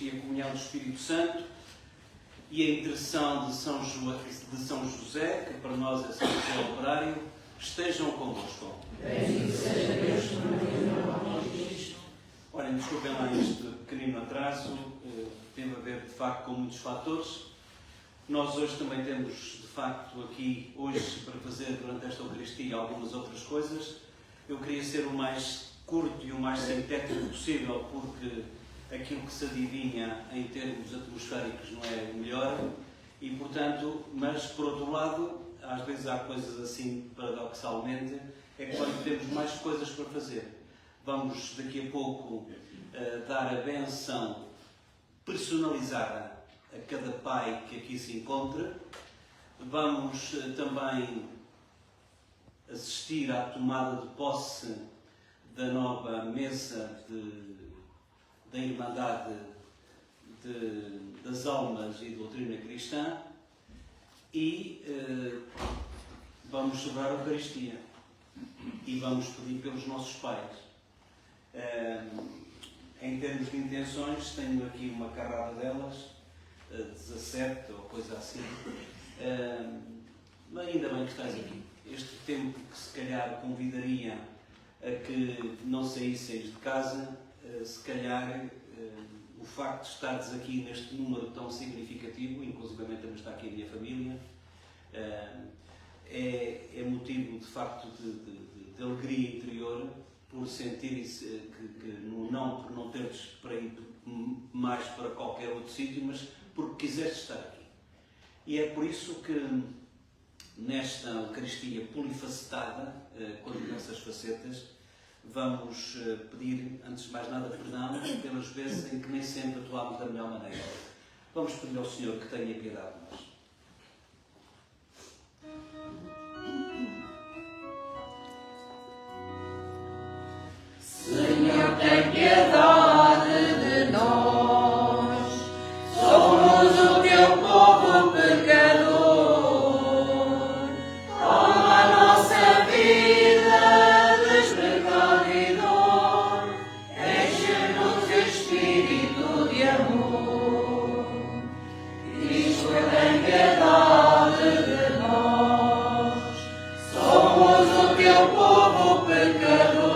e a comunhão do Espírito Santo e a intercessão de São José, que para nós é São José Operário, estejam convosco. Bendito seja Deus por nós. Olhem, desculpem lá este pequenino atraso, teve a ver de facto com muitos fatores. Nós hoje também temos de facto aqui, hoje, para fazer durante esta Eucaristia algumas outras coisas. Eu queria ser o mais curto e o mais sintético possível, porque aquilo que se adivinha em termos atmosféricos não é o melhor e, portanto, mas por outro lado, às vezes há coisas assim, paradoxalmente, é quando temos mais coisas para fazer. Vamos daqui a pouco dar a benção personalizada a cada pai que aqui se encontra. Vamos também assistir à tomada de posse da nova mesa da Irmandade das Almas e Doutrina Cristã e vamos celebrar a Eucaristia e vamos pedir pelos nossos pais. Em termos de intenções, tenho aqui uma carrada delas, 17 ou coisa assim, mas ainda bem que estás aqui. Este tempo que se calhar convidaria a que não saísseis de casa, se calhar o facto de estares aqui neste número tão significativo, inclusive também está aqui a minha família, é motivo de facto de alegria interior por sentirem por não teres para ir mais para qualquer outro sítio, mas porque quiseste estar aqui. E é por isso que nesta Eucaristia polifacetada, com diversas facetas, vamos pedir, antes de mais nada, perdão pelas vezes em que nem sempre atuámos da melhor maneira. Vamos pedir ao Senhor que tenha piedade de nós. Senhor, tem piedade de nós. Somos o teu povo pecador. Toma a nossa vida despecado e dor. Enche-nos espírito de amor. Cristo, tem piedade de nós. Somos o teu povo pecador.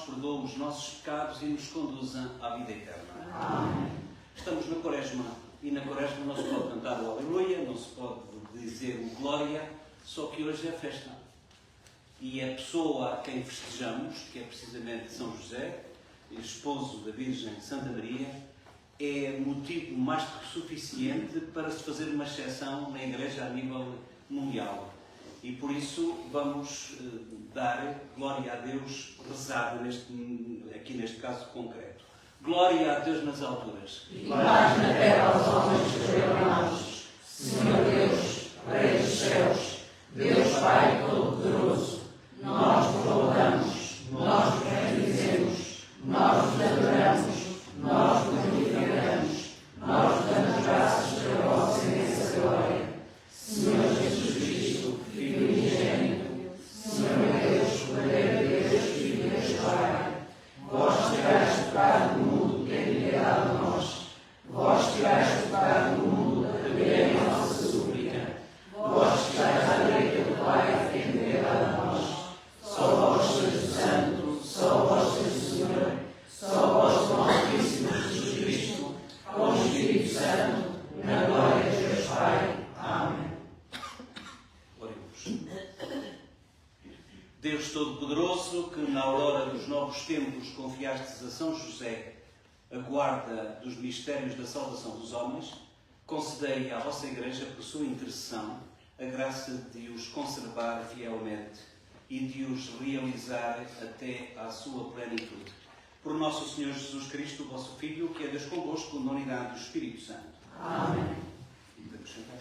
Perdoa os nossos pecados e nos conduza à vida eterna. Amém. Estamos na Quaresma e na Quaresma não se pode cantar o Aleluia, não se pode dizer o Glória, só que hoje é festa. E a pessoa a quem festejamos, que é precisamente São José, esposo da Virgem Santa Maria, é motivo mais que suficiente para se fazer uma exceção na Igreja a nível mundial. E por isso vamos dar glória a Deus, rezado aqui neste caso concreto. Glória a Deus nas alturas. E paz na terra aos homens perdoados. Senhor Deus, Rei dos céus, Deus Pai Todo-Poderoso, nós vos louvamos, nós vos bendizemos, nós vos adoramos, nós vos glorificamos, nós vos damos graças pela vossa imensa glória. Senhor Jesus Cristo, Filho unigênito, Senhor Deus, Cordeiro de Deus, Filho de Deus Pai, vós tiraste o pecado do mundo, tem piedade de nós. Vós tiraste o pecado do mundo, acolhei a nossa súplica. Vós estáis à direita do Pai, tem piedade de nós. Só vós sois o Santo, só vós sois o Senhor, só vós o Altíssimo Jesus Cristo, com o Espírito Santo, na glória de Deus Pai. Amém. Deus Todo-Poderoso, que na aurora dos novos tempos confiastes a São José a guarda dos mistérios da salvação dos homens, concedei à vossa Igreja, por sua intercessão, a graça de os conservar fielmente e de os realizar até à sua plenitude. Por nosso Senhor Jesus Cristo, vosso Filho, que é Deus convosco, na unidade do Espírito Santo. Amém. Podemos sentar.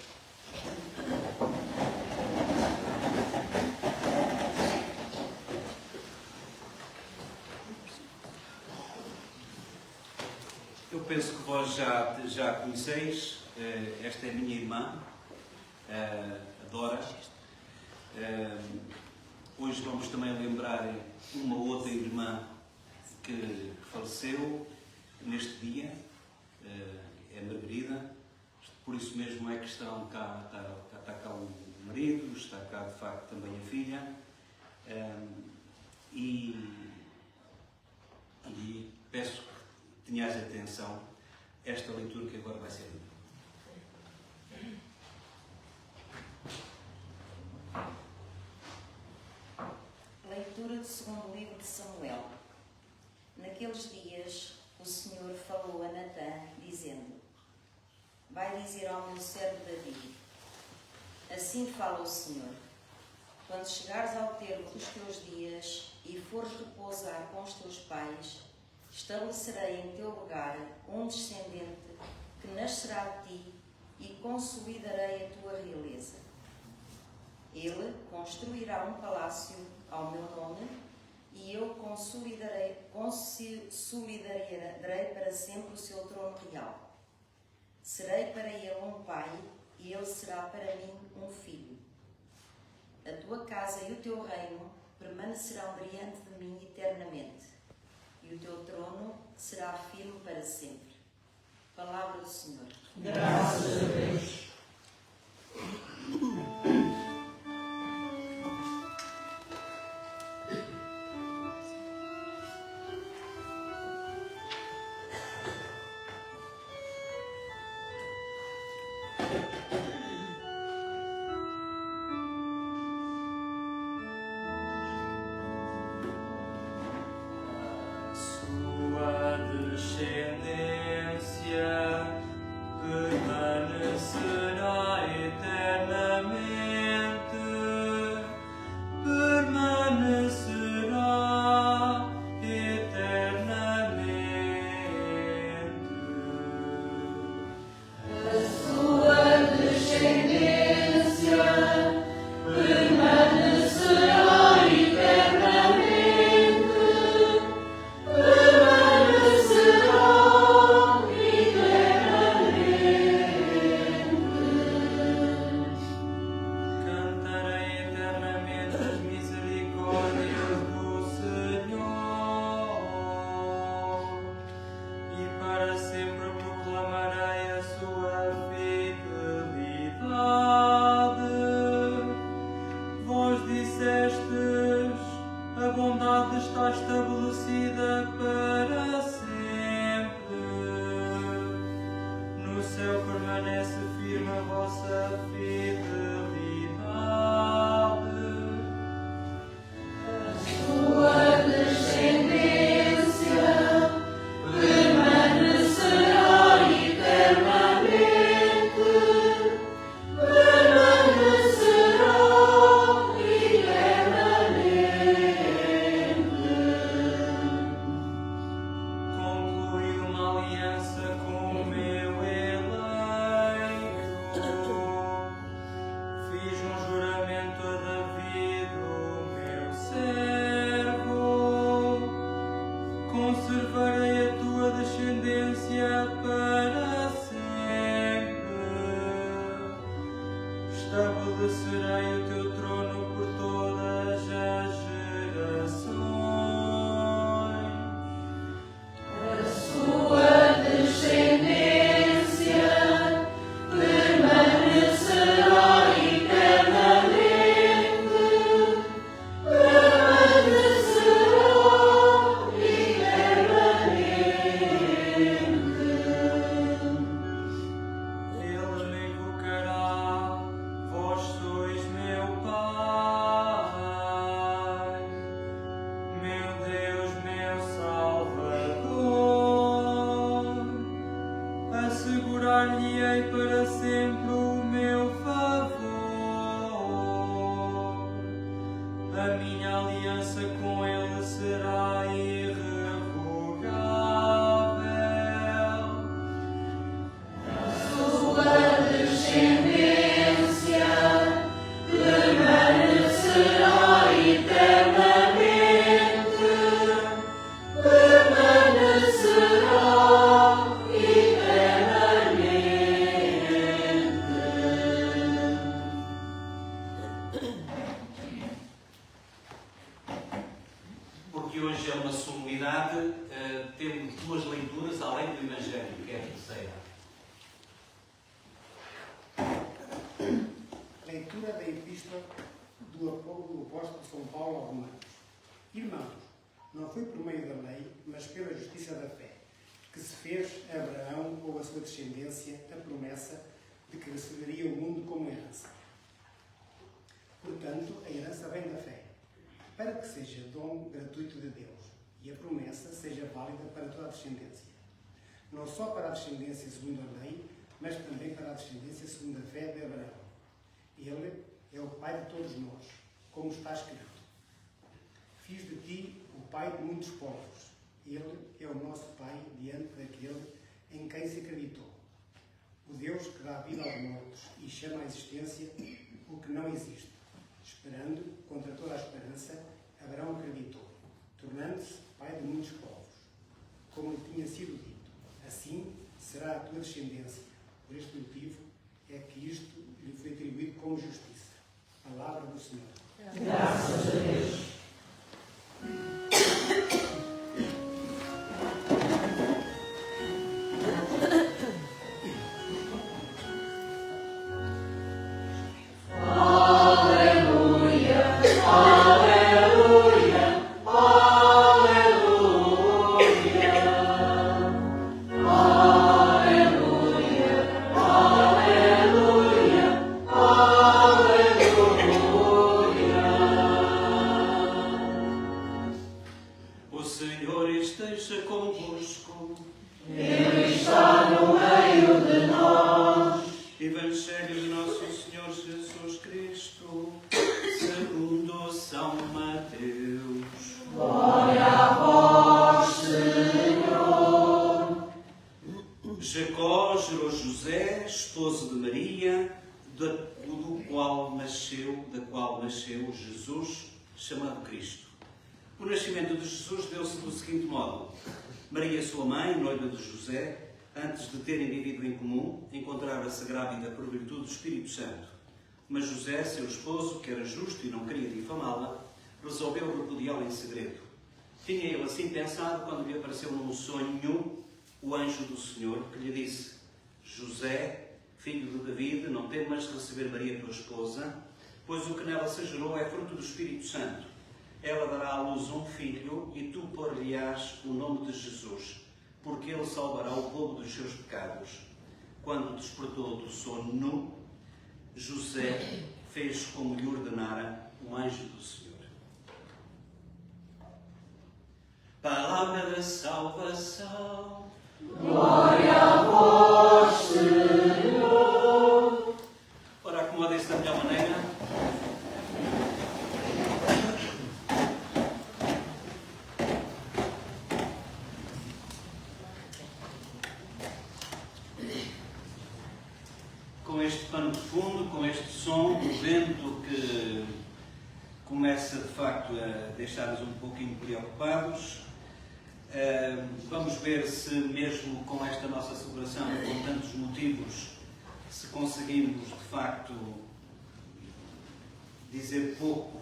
Eu penso que vós já conheceis. Esta é a minha irmã, a Dora. Hoje vamos também lembrar uma outra irmã que faleceu neste dia, é Margarida. Por isso mesmo é que está cá o marido, está cá de facto também a filha. E peço que tenhais atenção a esta leitura que agora vai ser lida. Leitura do segundo livro de Samuel. Naqueles dias o Senhor falou a Natã, dizendo: Vai dizer ao meu servo Davi: Assim fala o Senhor: Quando chegares ao termo dos teus dias e fores repousar com os teus pais, estabelecerei em teu lugar um descendente que nascerá de ti e consolidarei a tua realeza. Ele construirá um palácio ao meu nome e eu consolidarei para sempre o seu trono real. Serei para ele um pai e ele será para mim um filho. A tua casa e o teu reino permanecerão diante de mim eternamente, e o teu trono será firme para sempre. Palavra do Senhor. Graças a Deus. Sua descendência permanecerá eternamente, permanecerá eternamente. A sua descendência permanecerá eternamente, permanecerá eternamente. Cantarei eternamente as misericórdias do Senhor e para sempre proclamarei a sua fidelidade. Vós dissestes: a bondade está estabelecida para sempre. No céu permanece firme a vossa fidelidade. Sua descendência permanecerá eternamente, permanecerá eternamente. Concluí uma aliança com o meu eleito. a minha aliança com ele será irrevogável. Sua descendência permanecerá eternamente, permanecerá eternamente. Porque hoje é uma solenidade, temos duas leituras além do Evangelho, que é a terceira. Leitura da Epístola do apóstolo São Paulo aos Romanos. Irmãos, não foi por meio da lei, mas pela justiça da fé, que se fez a Abraão ou a sua descendência a promessa de que receberia o mundo como herança. Portanto, a herança vem da fé, para que seja dom gratuito de Deus, e a promessa seja válida para toda a descendência. Não só para a descendência segundo a lei, mas também para a descendência segundo a fé de Abraão. Ele é o Pai de todos nós, como está escrito. Fiz de ti o Pai de muitos povos. Ele é o nosso Pai diante daquele em quem se acreditou. O Deus que dá vida aos mortos e chama à existência o que não existe. Esperando, contra toda a esperança, Abraão acreditou, tornando-se Pai de muitos povos, como lhe tinha sido dito. Assim será a tua descendência. Por este motivo é que isto lhe foi atribuído como justiça. Palavra do Senhor. Graças a Deus. O Senhor esteja convosco. Ele está no meio de nós. Evangelho de Nosso Senhor Jesus Cristo, segundo São Mateus. Glória a vós, Senhor. Jacó gerou José, esposo de Maria, da qual nasceu Jesus, chamado Cristo. O nascimento de Jesus deu-se do seguinte modo: Maria, sua mãe, noiva de José, antes de terem vivido em comum, encontrava-se grávida por virtude do Espírito Santo. Mas José, seu esposo, que era justo e não queria difamá-la, resolveu repudiá-la em segredo. Tinha ele assim pensado quando lhe apareceu num sonho o anjo do Senhor, que lhe disse: José, filho de David, não temas receber Maria, tua esposa, pois o que nela se gerou é fruto do Espírito Santo. Ela dará à luz um filho, e tu pôr-lhe-ás o nome de Jesus, porque ele salvará o povo dos seus pecados. Quando despertou do sono, José fez como lhe ordenara o anjo do Senhor. Palavra da salvação. Glória a vós, Senhor. Ora, acomodem-se da melhor maneira. Com este pano de fundo, com este som, o vento que começa de facto a deixar-nos um pouquinho preocupados. Vamos ver se mesmo com esta nossa celebração, com tantos motivos, se conseguimos de facto dizer pouco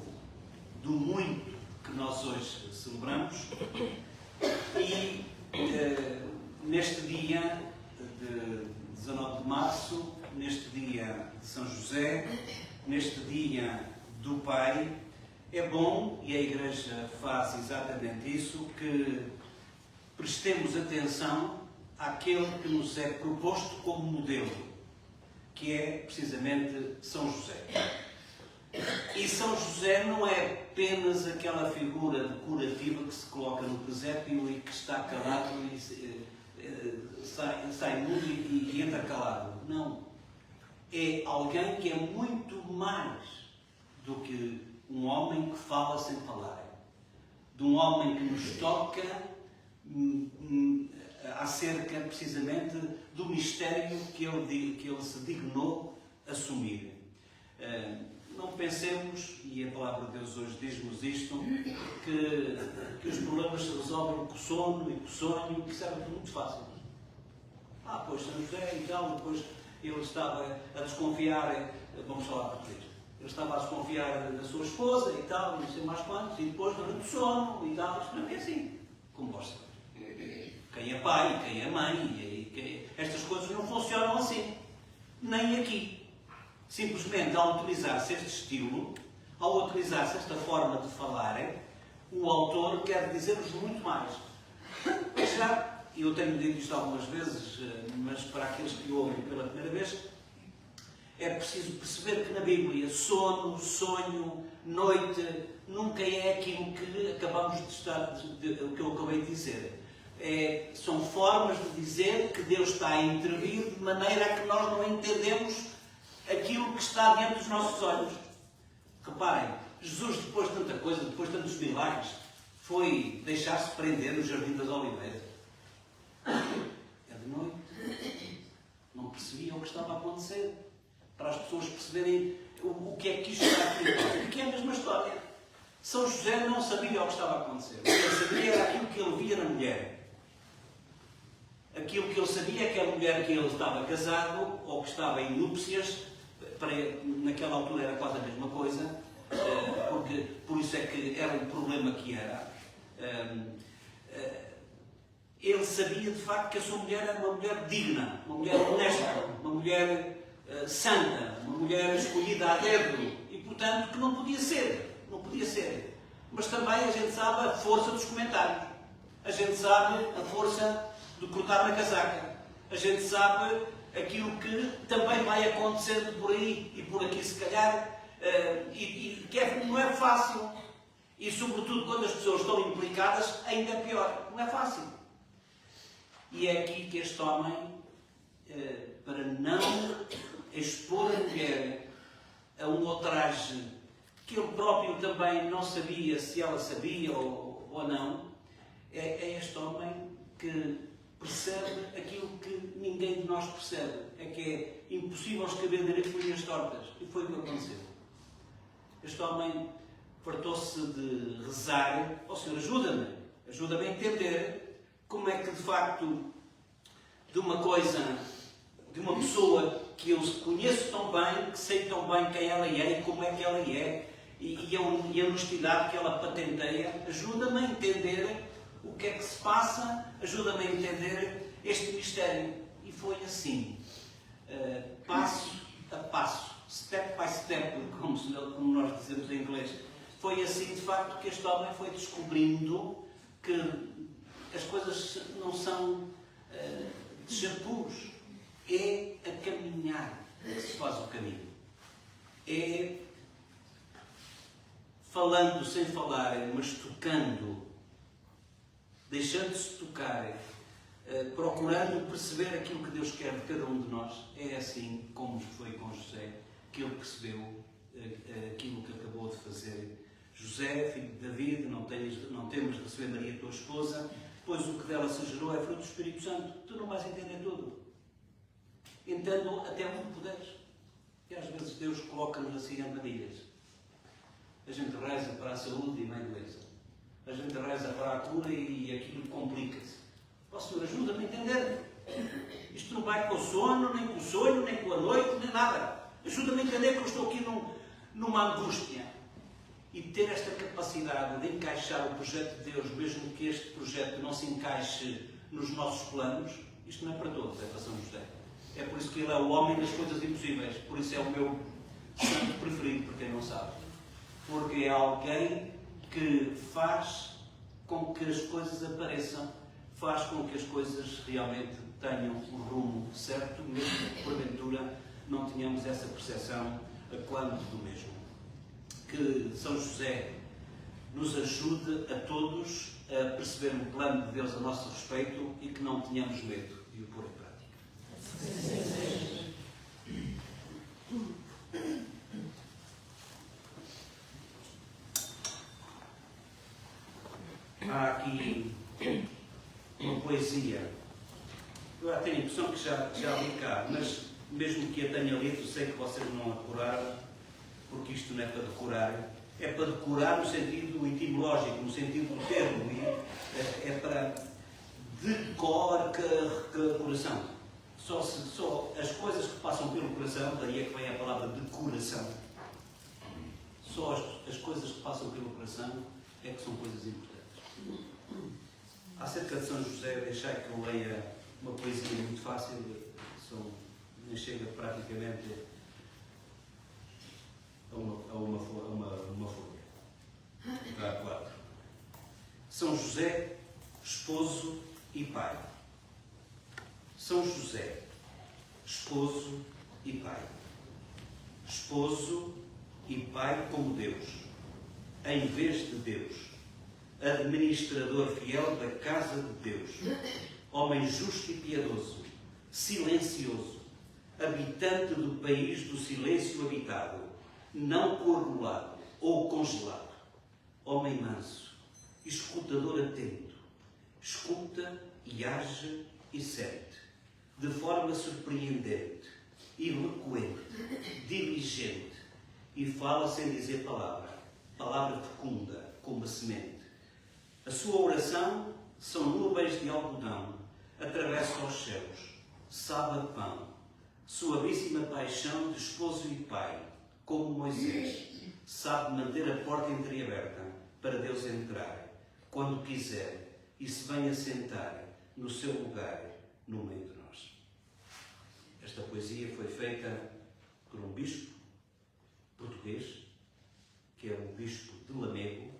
do muito que nós hoje celebramos. E neste dia de 19 de março, neste dia de São José, neste dia do Pai, é bom, e a Igreja faz exatamente isso, que prestemos atenção àquele que nos é proposto como modelo, que é precisamente São José. E São José não é apenas aquela figura decorativa que se coloca no presépio e que está calado e sai mudo e entra calado. Não. É alguém que é muito mais do que um homem que fala sem falar, de um homem que nos toca acerca precisamente do mistério que ele se dignou assumir. Não pensemos, e a palavra de Deus hoje diz-nos isto, que os problemas se resolvem com o sono e com o sonho, que isso era tudo muito fácil. Pois São José e tal, depois ele estava a desconfiar, vamos falar português, ele estava a desconfiar da sua esposa e tal, não sei mais quantos, e depois durante o sono e tal, isto não é assim, como vós sabem. Quem é pai, quem é mãe, estas coisas não funcionam assim, nem aqui. Simplesmente ao utilizar-se este estilo, ao utilizar-se esta forma de falar, o autor quer dizer-nos muito mais. Já, eu tenho dito isto algumas vezes, mas para aqueles que ouvem pela primeira vez, é preciso perceber que na Bíblia sono, sonho, noite, nunca é aquilo que acabamos o que eu acabei de dizer. São formas de dizer que Deus está a intervir de maneira a que nós não entendemos aquilo que está diante dos nossos olhos. Reparem, Jesus, depois de tanta coisa, depois de tantos milagres, foi deixar-se prender no Jardim das Oliveiras. É de noite. Não percebia o que estava a acontecer. Para as pessoas perceberem o que é que isto está aqui. Porque é a mesma história. São José não sabia o que estava a acontecer. O que ele sabia era aquilo que ele via na mulher. Aquilo que ele sabia é que a mulher que ele estava casado, ou que estava em núpcias, naquela altura era quase a mesma coisa, porque por isso é que era o problema que era. Ele sabia de facto que a sua mulher era uma mulher digna, uma mulher honesta, uma mulher santa, uma mulher escolhida a dedo, e portanto que não podia ser. Mas também a gente sabe a força dos comentários, a gente sabe a força de cortar na casaca, a gente sabe aquilo que também vai acontecendo por aí e por aqui se calhar, e que não é fácil. E sobretudo quando as pessoas estão implicadas, ainda é pior. Não é fácil. E é aqui que este homem, para não expor a mulher a um ultraje que ele próprio também não sabia se ela sabia ou não, é este homem que percebe aquilo que ninguém de nós percebe. É que é impossível escrever direito por linhas tortas. E foi o que aconteceu. Este homem fartou-se de rezar: ó Senhor, ajuda-me a entender como é que de facto de uma pessoa que eu conheço tão bem, que sei tão bem quem ela é e como é que ela é, e a honestidade que ela patenteia, ajuda-me a entender o que é que se passa, ajuda-me a entender este mistério. E foi assim, passo a passo, step by step, como nós dizemos em inglês. Foi assim, de facto, que este homem foi descobrindo que as coisas não são de shampoos. É a caminhar que se faz o caminho. É falando sem falar, mas tocando, deixando-se tocar, procurando perceber aquilo que Deus quer de cada um de nós. É assim como foi com José, que ele percebeu aquilo que acabou de fazer. José, filho de David, não temos de receber Maria, tua esposa, pois o que dela se gerou é fruto do Espírito Santo. Tu não vais entender tudo. Entendo até onde puderes. E às vezes Deus coloca-nos assim em armadilhas. A gente reza para a saúde e não é doença. A gente reza para a cura e aquilo complica-se. Ó Senhor, ajuda-me a entender. Isto não vai com o sono, nem com o sonho, nem com a noite, nem nada. Ajuda-me a entender que eu estou aqui numa angústia. E ter esta capacidade de encaixar o projeto de Deus, mesmo que este projeto não se encaixe nos nossos planos, isto não é para todos, é para São José. É por isso que ele é o homem das coisas impossíveis. Por isso é o meu santo preferido, para quem não sabe. Porque é alguém que faz com que as coisas apareçam, faz com que as coisas realmente tenham um rumo certo, mesmo que porventura não tenhamos essa percepção a quanto do mesmo. Que São José nos ajude a todos a perceber o plano de Deus a nosso respeito e que não tenhamos medo de o pôr em prática. há aqui uma poesia. Eu tenho a impressão que já li cá, mas mesmo que a tenha lido, sei que vocês não a decoraram, porque isto não é para decorar. É para decorar no sentido etimológico, no sentido do termo. É para decoração. Só as coisas que passam pelo coração, daí é que vem a palavra decoração. Só as coisas que passam pelo coração é que são coisas importantes. Acerca de São José, deixai que eu leia uma poesia muito fácil, nem chega praticamente a uma folha. Dá 4. São José, esposo e pai. São José, esposo e pai. Esposo e pai como Deus, em vez de Deus. Administrador fiel da casa de Deus. Homem justo e piedoso, silencioso, habitante do país do silêncio habitado, não coagulado ou congelado. Homem manso, escutador atento, escuta e age e sente, de forma surpreendente, eloquente, diligente, e fala sem dizer palavra fecunda, como a semente. A sua oração são nuvens de algodão, atravessa os céus, sabe a pão, suavíssima paixão de esposo e pai, como Moisés, sabe manter a porta entreaberta para Deus entrar, quando quiser, e se venha sentar no seu lugar, no meio de nós. Esta poesia foi feita por um bispo português, que é o bispo de Lamego,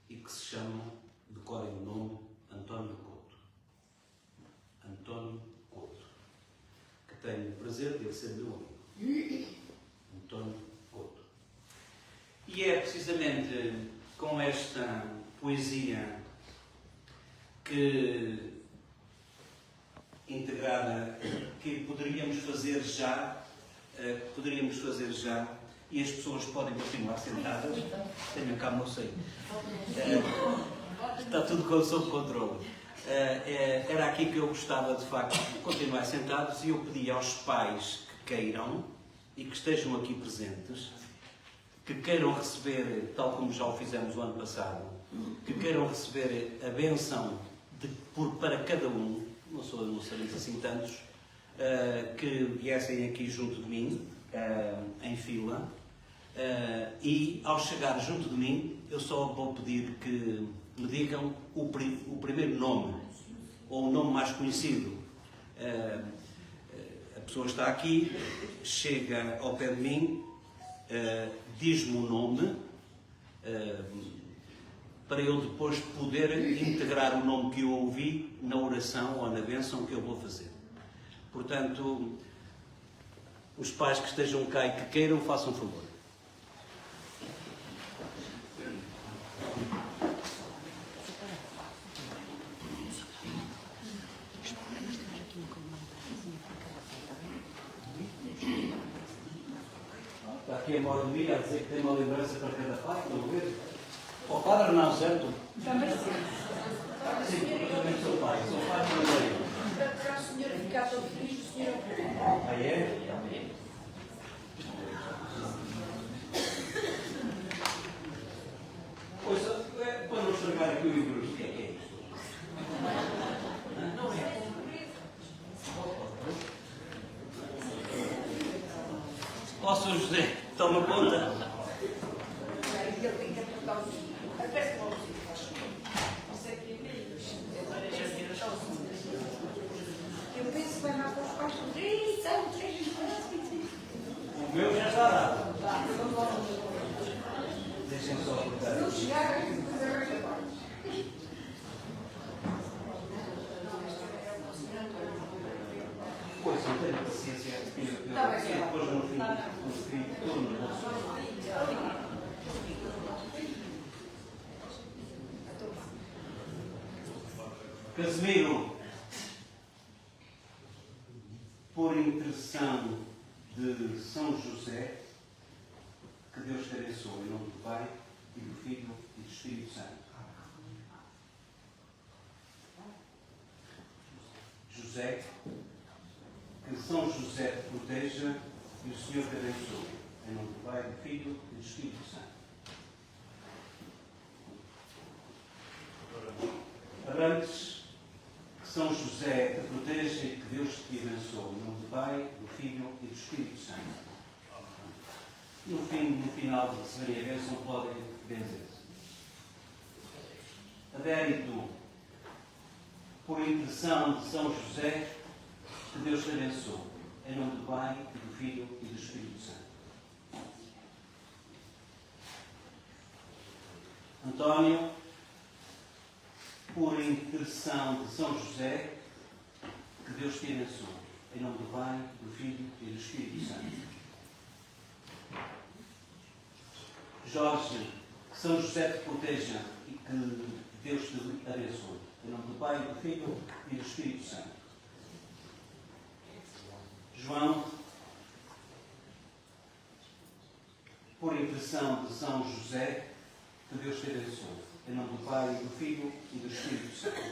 e que se chama, decorem o nome, António Couto. António Couto. Que tenho o prazer de ele ser meu amigo. António Couto. E é precisamente com esta poesia integrada que poderíamos fazer já, e as pessoas podem continuar sentadas. Tenho cá, não sei. Está tudo sob controle. Era aqui que eu gostava, de facto, de continuar sentados, e eu pedi aos pais que queiram e que estejam aqui presentes, que queiram receber, tal como já o fizemos o ano passado, que queiram receber a bênção para cada um, não seremos assim tantos, que viessem aqui junto de mim, em fila, e ao chegar junto de mim, eu só vou pedir que me digam o primeiro nome, ou o nome mais conhecido. A pessoa está aqui, chega ao pé de mim, diz-me o nome, para eu depois poder integrar o nome que eu ouvi na oração ou na bênção que eu vou fazer. Portanto, os pais que estejam cá e que queiram, façam favor. Está aqui a mordomia a dizer que tem uma lembrança para cada pai, estão a ver? O padre não, certo? Também sim. Sim, também sou pai. Sou pai também. Para a senhora ficar tão feliz, o senhor... Ah, é? Pois, para não estragar aqui o livro, o que é isto? Não é? Ó, Sr. José, toma conta. Ele tem que apertar o senhor. Aperta o senhor, faz favor. Não sei o que é isso. Eu penso que vai matar os pais. São 3 O meu já está dado. Deixem só apertar. não chegar a fazer agora. Pois, não tenho paciência. Eu depois no fim todo no bolso. Casimiro, por intercessão de São José, que Deus te abençoe em nome do Pai, e do Filho e do Espírito Santo. José, que São José te proteja e o Senhor te abençoe. Em nome do Pai, do Filho e do Espírito Santo. Abrantes, que São José te proteja e que Deus te abençoe. Em nome do Pai, do Filho e do Espírito Santo. No final de receberem a bênção, podem benzer-se. Adérito, por intercessão de São José, que Deus te abençoe. Em nome do Pai, do Filho e do Espírito Santo. António, por intercessão de São José, que Deus te abençoe. Em nome do Pai, do Filho e do Espírito Santo. Jorge, que São José te proteja e que Deus te abençoe. Em nome do Pai, do Filho e do Espírito Santo. João, por intercessão de São José, que Deus te abençoe. Em nome do Pai, do Filho e do Espírito Santo.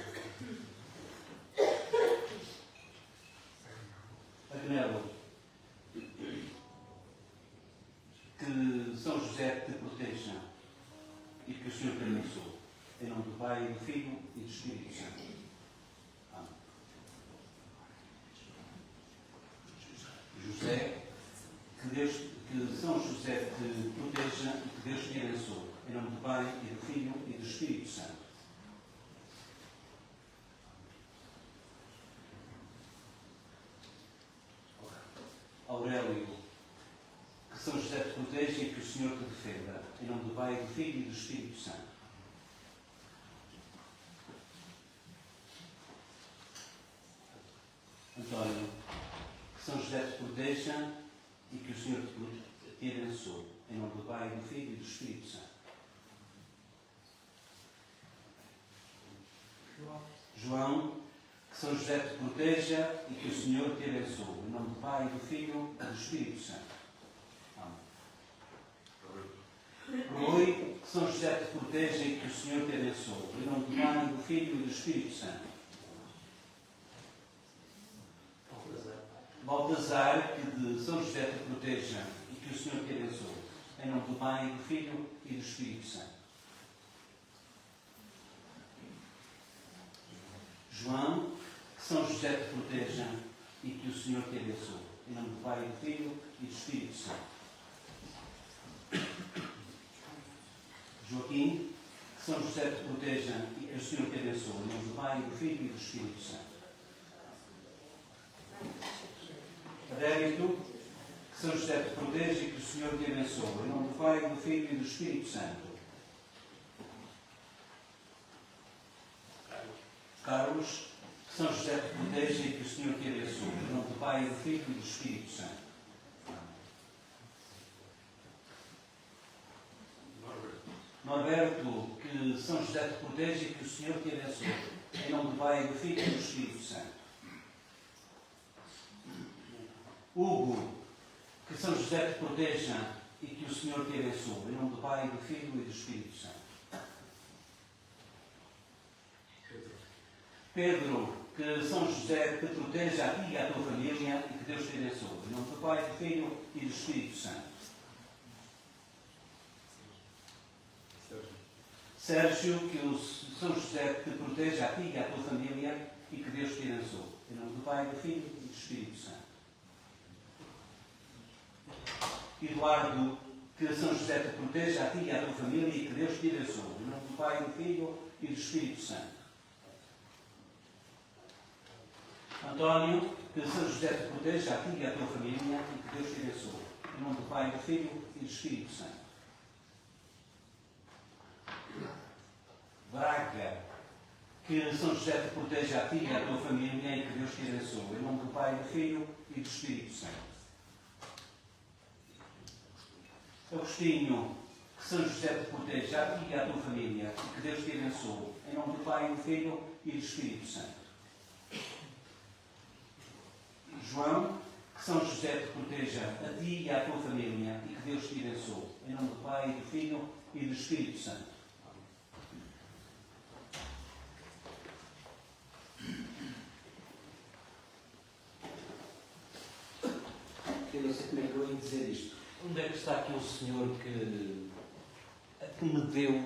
Agnello, que São José te proteja e que o Senhor te abençoe. Em nome do Pai, do Filho e do Espírito Santo. Amém. José, que São José te proteja e que Deus te abençoe. Em nome do Pai, e do Filho e do Espírito Santo. Aurélio, que São José te proteja e que o Senhor te defenda. Em nome do Pai, do Filho e do Espírito Santo. António, que São José te proteja e que o Senhor te abençoe. Em nome do Pai, do Filho e do Espírito Santo. João, que São José te proteja e que o Senhor te abençoe. Em nome do Pai, do Filho e do Espírito Santo. Amém. Rui, que São José te proteja e que o Senhor te abençoe. Em nome do Pai, do Filho e do Espírito Santo. Baltazar, que de São José te proteja e que o Senhor te abençoe. Em nome do Pai, do Filho e do Espírito Santo. João, que São José te proteja e que o Senhor te abençoe. Em nome do Pai, do Filho e do Espírito Santo. Joaquim, que São José te proteja e que o Senhor te abençoe. Em nome do Pai, do Filho e do Espírito Santo. Adérito, que São José te proteja e que o Senhor te abençoe. Em nome do Pai, do Filho e do Espírito Santo. Carlos, que São José te proteja e que o Senhor te abençoe. Em nome do Pai, do Filho e do Espírito Santo. Norberto, que São José te proteja e que o Senhor te abençoe. Em nome do Pai, do Filho e do Espírito Santo. Hugo, que São José te proteja e que o Senhor te abençoe. Em nome do Pai, do Filho e do Espírito Santo. Pedro, que São José te proteja a ti e à tua família e que Deus te abençoe. Em nome do Pai, do Filho e do Espírito Santo. Sérgio, que o São José te proteja a ti e à tua família e que Deus te abençoe. Em nome do Pai, do Filho e do Espírito Santo. Eduardo, que São José te proteja a ti e à tua família e que Deus te abençoe. Em nome do Pai, do Filho e do Espírito Santo. António, que São José te proteja a ti e à tua família e que Deus te abençoe. Em nome do Pai, do Filho e do Espírito Santo. Braga, que São José te proteja a ti e à tua família e que Deus te abençoe. Em nome do Pai, do Filho e do Espírito Santo. Agostinho, que São José te proteja a ti e à tua família e que Deus te abençoe. Em nome do Pai, do Filho e do Espírito Santo. João, que São José te proteja a ti e à tua família e que Deus te abençoe. Em nome do Pai, do Filho e do Espírito Santo. eu não sei como é que eu ia dizer isto. Onde é que está aqui o senhor que me deu,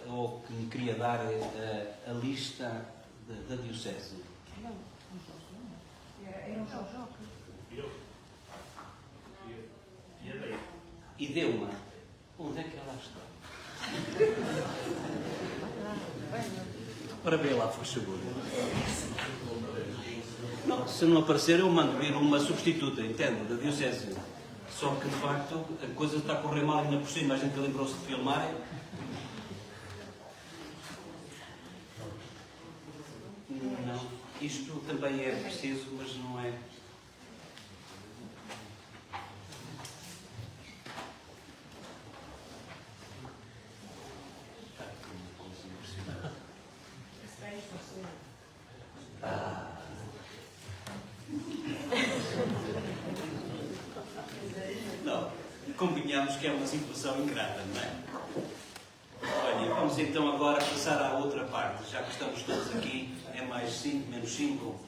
ou que me queria dar a lista da Diocese? Era um João. E deu-me. Onde é que ela está? Para ver lá, por favor. Não, se não aparecer, eu mando vir uma substituta, entende? Da Diocese. Só que, de facto, a coisa está a correr mal ainda por cima. A gente lembrou-se de filmar. Não. Isto também é preciso, mas não é. Não, convenhamos que é uma situação ingrata, não é? Olha, vamos então agora passar à outra parte, já que estamos todos aqui, é mais 5, menos 5,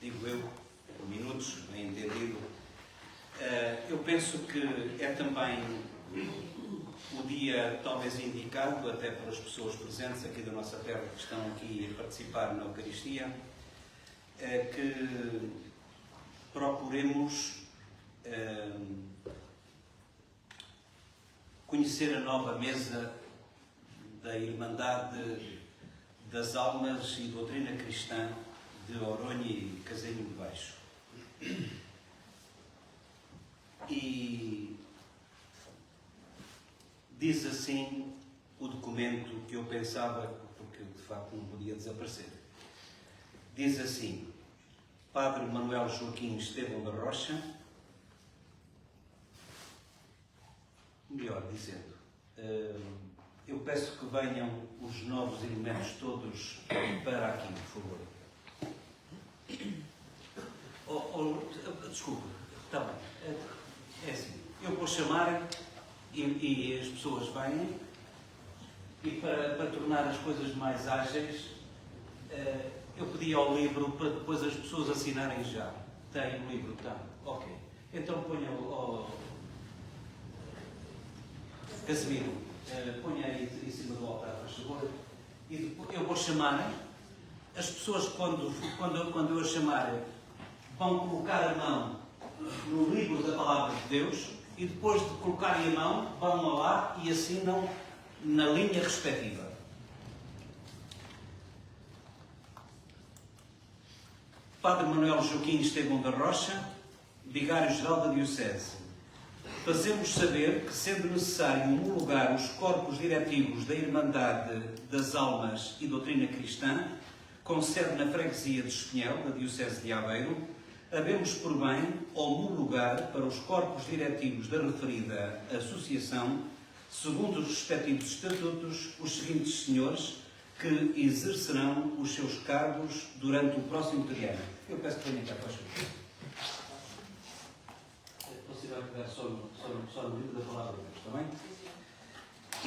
digo eu, minutos, bem entendido. Eu penso que é também o dia talvez indicado, até para as pessoas presentes aqui da nossa terra que estão aqui a participar na Eucaristia, que procuremos conhecer a nova mesa da Irmandade das Almas e Doutrina Cristã de Oronha e Casinho de Baixo. E diz assim o documento que eu pensava, porque de facto não podia desaparecer. Diz assim: Padre Manuel Joaquim Estevão da Rocha, melhor dizendo, eu peço que venham os novos elementos todos para aqui, por favor. Desculpe, está bem. É assim, eu vou chamar e as pessoas vêm, e para tornar as coisas mais ágeis, eu pedi ao livro para depois as pessoas assinarem já. Tem o livro, está? Ok. Então ponha o Casimiro, ponha aí em cima do altar, por favor. E depois, eu vou chamar. As pessoas, quando eu as chamar, vão colocar a mão no livro da Palavra de Deus e depois de colocarem a mão, vão lá e assinam na linha respectiva. Padre Manuel Joaquim Estevão da Rocha, Vigário-Geral da Diocese. Fazemos saber que, sendo necessário homologar os corpos diretivos da Irmandade das Almas e Doutrina Cristã, com sede na freguesia de Espinhel, da Diocese de Aveiro, havemos por bem homologar para os corpos diretivos da referida associação, segundo os respectivos estatutos, os seguintes senhores que exercerão os seus cargos durante o próximo triênio. Eu peço que venham cá para a favor. Você vai pegar só no livro da Palavra de Deus, está bem?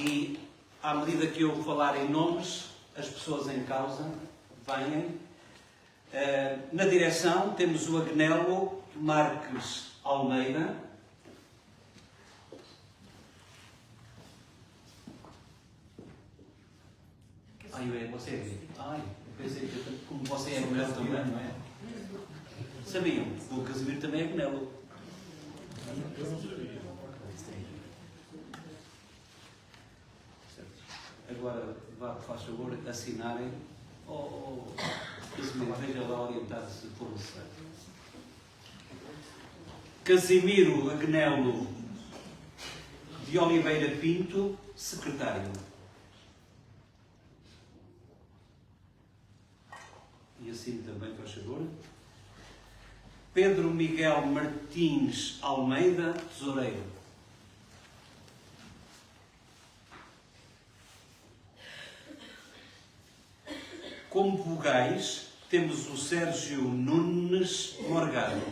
E, à medida que eu falar em nomes, as pessoas em causa venham. Na direção temos o Agnello Marques Almeida. Você é? Eu pensei que como você é Agnello também, não é? Sabiam? O Casimiro também é Agnello. Agora, faz favor, assinarem. Casimiro, veja lá orientado se for necessário. Casimiro Agnello de Oliveira Pinto, secretário. E assim também, faz favor. Pedro Miguel Martins Almeida, tesoureiro. Como vogais, temos o Sérgio Nunes Morgado.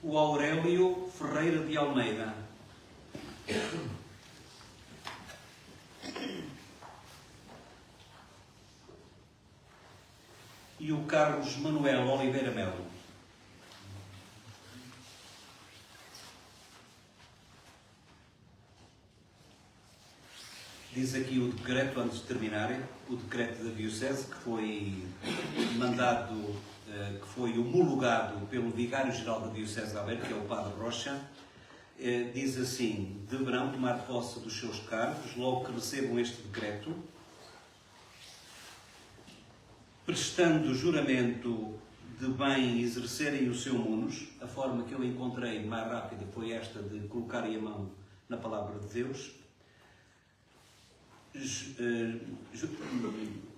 O Aurélio Ferreira de Almeida. e o Carlos Manuel Oliveira Melo. Diz aqui o decreto, antes de terminarem, o decreto da Diocese, que foi mandado, que foi homologado pelo Vigário-Geral da Diocese de Aveiro, que é o Padre Rocha. Diz assim: deverão tomar posse dos seus cargos logo que recebam este decreto, prestando juramento de bem exercerem o seu munus. A forma que eu encontrei mais rápida foi esta de colocarem a mão na palavra de Deus.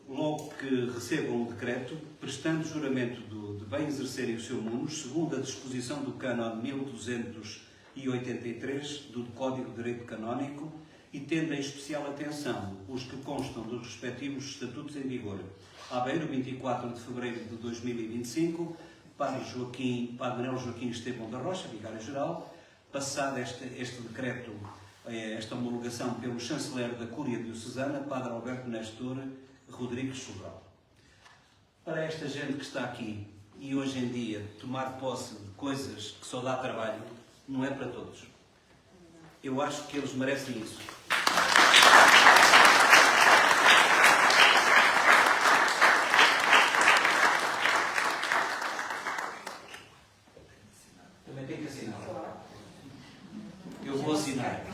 Logo que recebam o decreto, prestando juramento de bem exercerem o seu munus, segundo a disposição do Cânon 1283 do Código de Direito Canónico, e tendo em especial atenção os que constam dos respectivos estatutos em vigor. Aveiro, 24 de fevereiro de 2025, Padre Manuel Joaquim Estevão da Rocha, Vigário-Geral, passado este decreto, esta homologação pelo chanceler da Cúria Diocesana, Padre Alberto Nestor Rodrigues Sobral. Para esta gente que está aqui e hoje em dia tomar posse de coisas que só dá trabalho, não é para todos. Eu acho que eles merecem isso. Também tem que assinar. Eu vou assinar.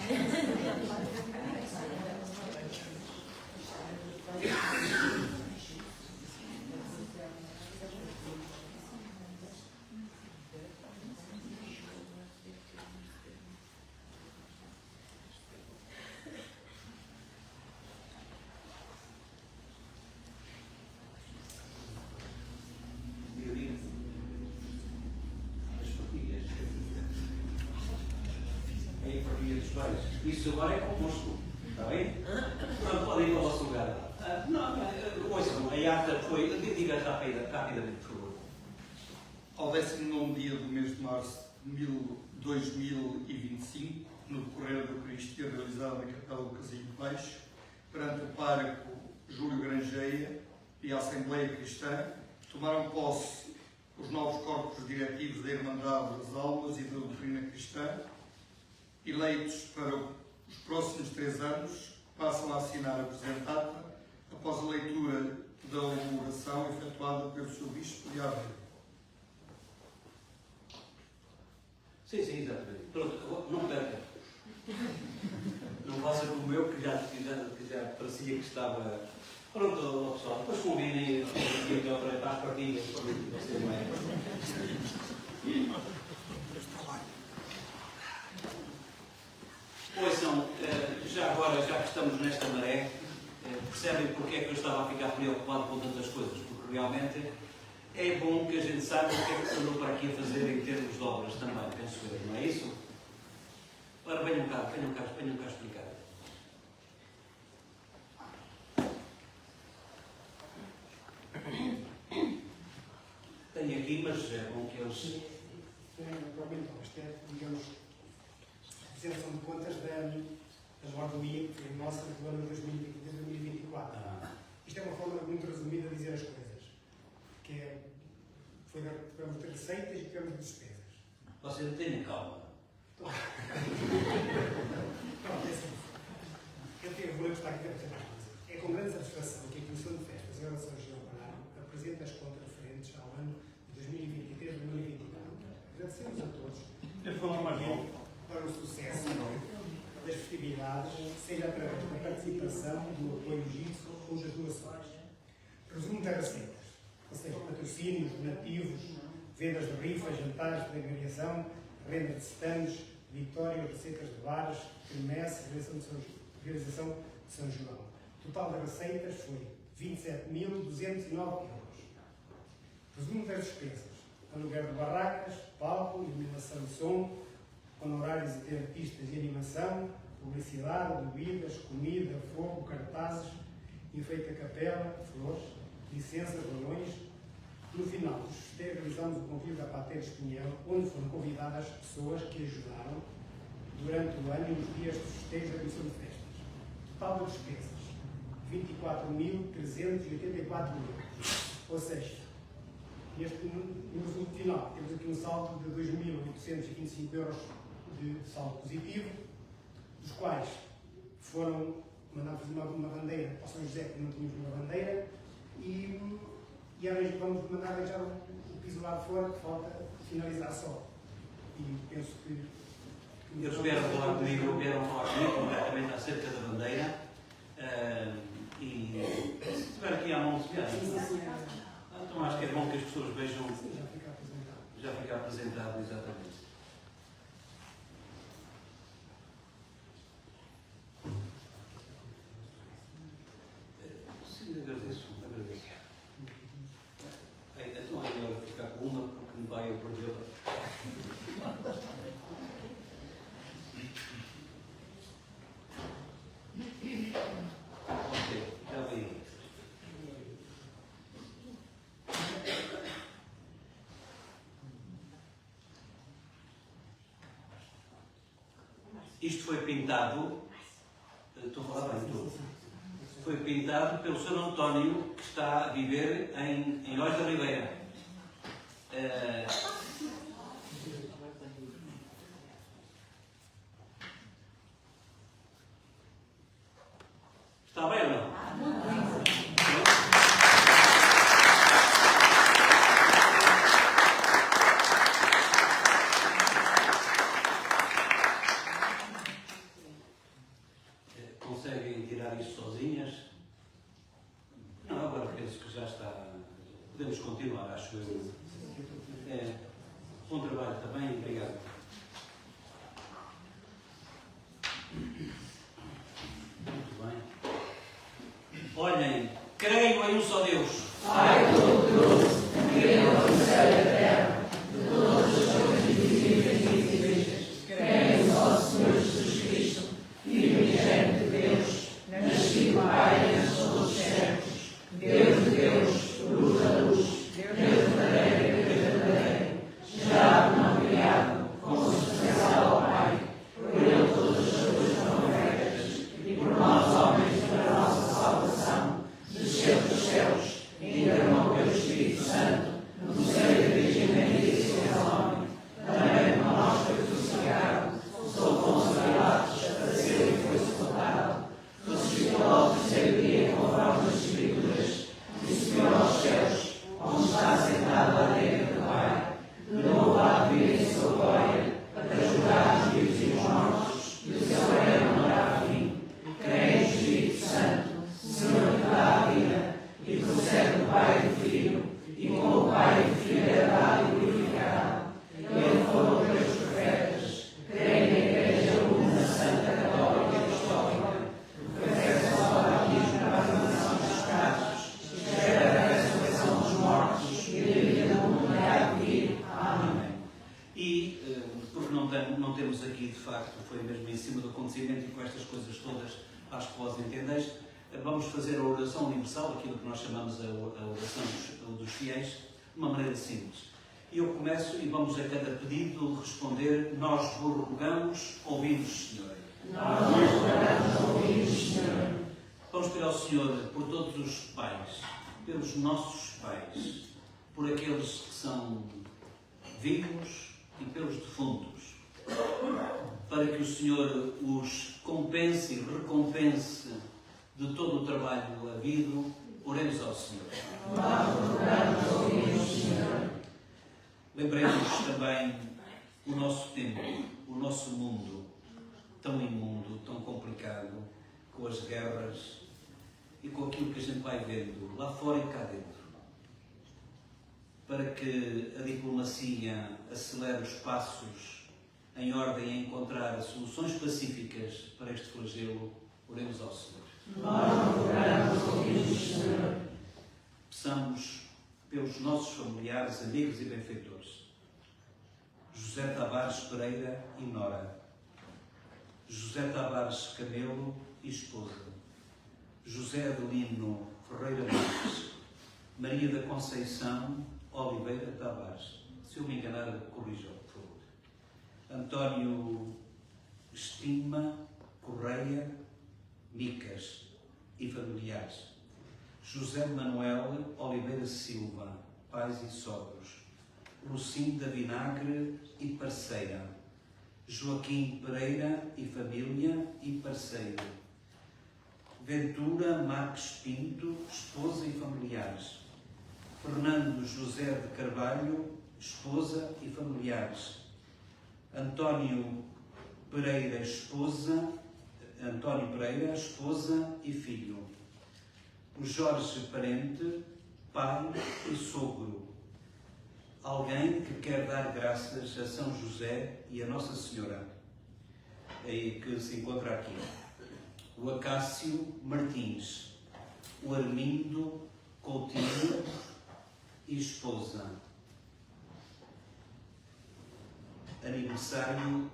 Isso agora é convosco, está bem? Pronto, podem ir para o vosso lugar. Ouçam, a ata foi... Diga rapidamente, por favor. Ao 19º dia do mês de março de 2025, no decorrer da Eucaristia realizada na Capela do Casinho de Baixo, perante o pároco Júlio Grangeia e a Assembleia Cristã, tomaram posse os novos corpos diretivos da Irmandade das Almas e da Doutrina Cristã, eleitos para os próximos 3 anos, passam a assinar a presente ata após a leitura da homologação efetuada pelo Sr. Bispo de Aveiro. Sim, exatamente. Pronto, não perca. Não faça como eu, que já parecia que estava... Pronto, pessoal, depois combinem aqui outra para as partilhas, para vocês mais. Ouçam, já agora, já que estamos nesta maré, percebem porque é que eu estava a ficar preocupado com tantas coisas? Porque realmente é bom que a gente saiba o que é que se andou para aqui a fazer em termos de obras também, penso eu, não é isso? Ora, venham cá explicar. Tenho aqui, mas é bom que eles... Isto é, digamos, isenção de contas da mordomia que foi nossa do ano 2024. Isto é uma forma muito resumida de dizer as coisas. Que é, tivemos de receitas e tivemos de despesas. Vocês tenham calma. Pronto, é assim. Eu vou gostar aqui de dizer mais coisas. É com grande satisfação que a Comissão de Festas e Relações Geopararam apresenta as contas referentes ao ano de 2023 e 2024. Agradecemos a todos para o sucesso das festividades, seja através da participação, do apoio gírico ou das doações. Resumo das receitas, ou seja, patrocínios, donativos, vendas de rifas, jantares, de agremiação, renda de stands, vitórias, receitas de bares, quermesse, realização de São João. O total de receitas foi 27.209 euros. Resumo das despesas: aluguer de barracas, palco, iluminação de som, honorários de artistas e animação, publicidade, bebidas, comida, fogo, cartazes, enfeite a capela, flores, licenças, balões. No final dos festejos, realizamos o convívio da Patente Espinhel, onde foram convidadas pessoas que ajudaram durante o ano e nos dias dos festejos da Comissão de Festas. Total de despesas: 24.384 euros. Ou seja, No resultado final, temos aqui um saldo de 2.825 euros de saldo positivo, dos quais foram mandados fazer uma bandeira ao São José, que não tínhamos uma bandeira, e vamos mandar arranjar o piso lá de fora, que falta finalizar só. E penso que... Eles vieram falar comigo concretamente acerca da bandeira, e se estiver aqui à mão de piada. Então acho que é bom que as pessoas vejam. Já fica apresentado, exatamente. Sim, agradeço. Então agora vou ficar com uma, porque não vai eu perdê-la. Ok, já vem. Isto foi pintado, estou a falar bem tudo, foi pintado pelo Sr. António, que está a viver em Lóis da Ribeira. Está bem ou não? Conseguem tirar isto sozinhas? Não, agora penso que já está. Podemos continuar, acho eu. Bom trabalho também, obrigado. Muito bem. Olhem, creio em um só Deus. Pai Todo-Poderoso, Criador do céu e da terra, de todas as coisas visíveis e invisíveis, creio no nosso Senhor Jesus Cristo, Filho unigênito de Deus, nascido do Pai antes de todos os séculos, Deus de Deus, luz da luz, Deus verdadeiro e Deus verdadeiro, gerado não criado, consubstancial ao Pai, por Ele todas as coisas foram feitas, e por nós homens para a nossa salvação, desceu dos céus, encarnou pelo Espírito Santo, no seio da Virgem Maria e seu homem, também por nós foi crucificado, sob Pôncio Pilatos, padeceu e foi sepultado, ressuscitou ao terceiro dia conforme as Escrituras, e subiu aos céus, onde está sentado à direita do Pai, de novo há de vir em sua glória, para julgar os vivos e os mortos, e o seu reino não terá fim. Creio no Espírito Santo, Senhor que dá a vida, e procede do Pai e do Filho, e com o Pai e o Filho é dado e glorificado. Ele falou pelos profetas, creio na Igreja Una, Santa, Católica e Apostólica, professa só a batismo para a remissão dos pecados, espera a ressurreição dos mortos e a vida do mundo que há de vir. Amém. E, porque não temos aqui, de facto, foi mesmo em cima do acontecimento e com estas coisas todas, acho que vós entendeis, vamos fazer a oração universal, aquilo que nós chamamos a oração dos fiéis, de uma maneira simples. E eu começo e vamos a cada pedido responder: nós vos rogamos, ouvimos, Senhor. Nós vos rogamos, ouvimos, Senhor. Vamos pedir ao Senhor por todos os pais, pelos nossos pais, por aqueles que são vivos e pelos defuntos, para que o Senhor os compense e recompense de todo o trabalho havido. Oremos ao Senhor. Nós vos rogamos, ouvimos, Senhor. Lembremos também o nosso tempo, o nosso mundo, tão imundo, tão complicado, com as guerras e com aquilo que a gente vai vendo lá fora e cá dentro, para que a diplomacia acelere os passos em ordem a encontrar soluções pacíficas para este flagelo. Oremos ao Senhor. Nós vos rogamos, ouvimos, Senhor. Peçamos pelos nossos familiares, amigos e benfeitores. José Tavares Pereira e Nora. José Tavares Camelo e esposa. José Adelino Ferreira Marques. Maria da Conceição Oliveira Tavares. Se eu me enganar, corrijam, por favor. António Estima Correia Micas e familiares. José Manuel Oliveira Silva, pais e sogros, Lucinda Vinagre e parceira, Joaquim Pereira e família e parceiro, Ventura Marques Pinto, esposa e familiares, Fernando José de Carvalho, esposa e familiares, António Pereira, esposa e filho, o Jorge Parente, pai e sogro, alguém que quer dar graças a São José e a Nossa Senhora, aí que se encontra aqui, o Acácio Martins, o Armindo Coutinho e esposa. Aniversário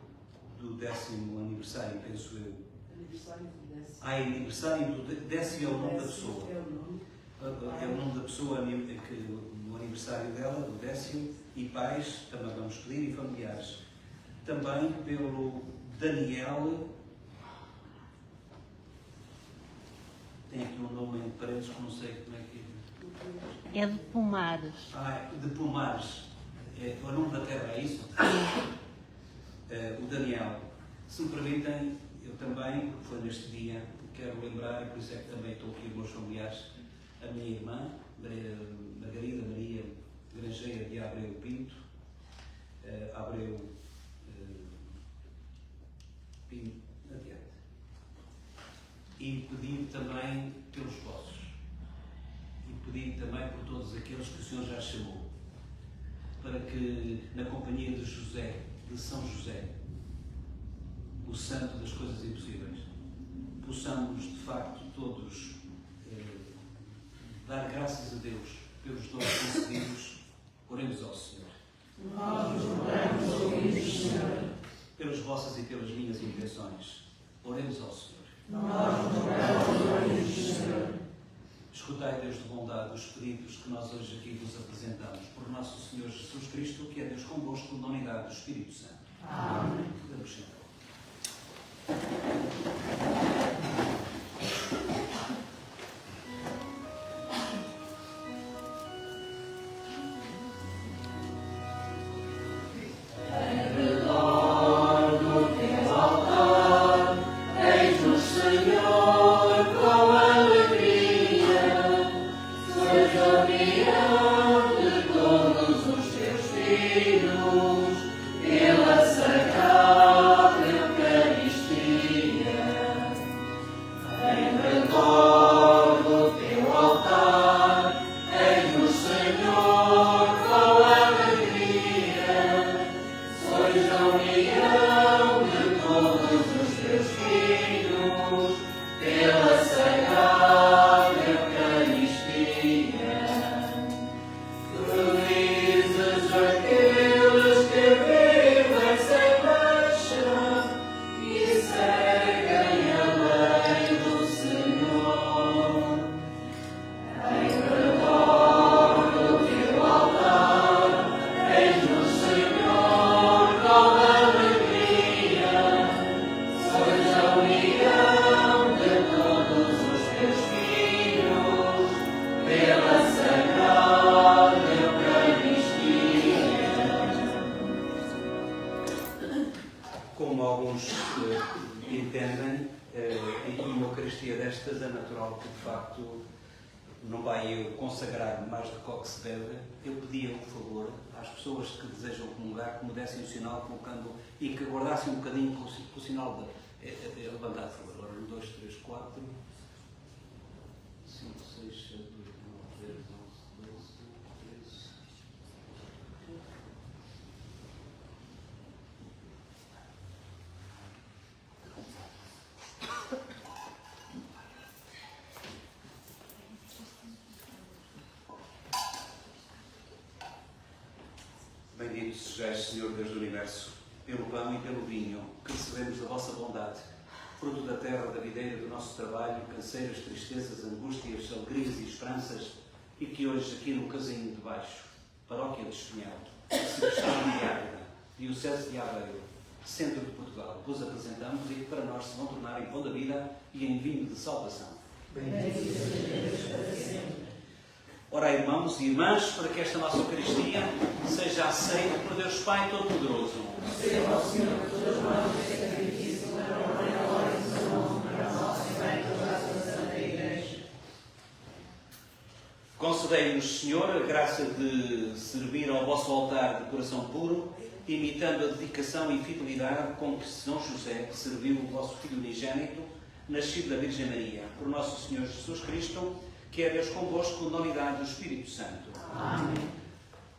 do 10º aniversário, penso eu. Aniversário do 10º. Aniversário do 10º é o nome da pessoa. É o nome da pessoa no aniversário dela, do 10º, e pais, também vamos pedir, e familiares. Também pelo Daniel. Tem aqui um nome em parênteses que não sei como é que é. É de Pomares. De Pomares. É o nome da terra, é isso? O Daniel. Se me permitem, eu também, foi neste dia, quero lembrar, e por isso é que também estou aqui com meus familiares, a minha irmã, Margarida Maria Grangeira de Abreu Pinto, Pinto, adiante. E pedir também pelos vossos. E pedir também por todos aqueles que o Senhor já chamou, para que, na companhia de José, de São José, o santo das coisas impossíveis, possamos, de facto, todos dar graças a Deus pelos dons concedidos. Oremos ao Senhor. Nós oramos, ouvimos, Senhor. Pelas vossas e pelas minhas intenções. Oremos ao Senhor. Nós oramos, ouvimos, Senhor. Escutai, Deus de bondade, os pedidos que nós hoje aqui vos apresentamos por nosso Senhor Jesus Cristo, que é Deus convosco, na unidade do Espírito Santo. Amém. Podemos sentar. Como alguns entendem, em uma Eucaristia destas é natural que, de facto, não vai eu consagrar mais do que o que se deve. Eu pedia um favor às pessoas que desejam comungar que me dessem o sinal colocando e que guardassem um bocadinho com o sinal de levantar, por favor. Agora, 1, 2, 3, 4, 5, 6, 7, 8, 9, 10, 11, 12, 13. Bendito sejais, Senhor Deus do Universo, pelo pão e pelo vinho que recebemos da vossa bondade, fruto da terra, da videira, do nosso trabalho, canseiras, tristezas, angústias, alegrias e esperanças, e que hoje, aqui no casinho de baixo, paróquia de Espinhal, Sebastião de Águeda, Diocese de Aveiro, Centro de Portugal, vos apresentamos e que para nós se vão tornar em pão da vida e em vinho de salvação. Ora, irmãos e irmãs, para que esta nossa Eucaristia seja aceita por Deus Pai Todo-Poderoso. Receba ao Senhor por tuas mãos este sacrifício para a honra e a glória do seu nome, para nós e para toda a sua Santa Igreja. Concedei-nos, Senhor, a graça de servir ao vosso altar de coração puro, imitando a dedicação e fidelidade com que São José serviu o vosso Filho unigênito, nascido da Virgem Maria, por nosso Senhor Jesus Cristo, que é Deus convosco na unidade do Espírito Santo. Amém.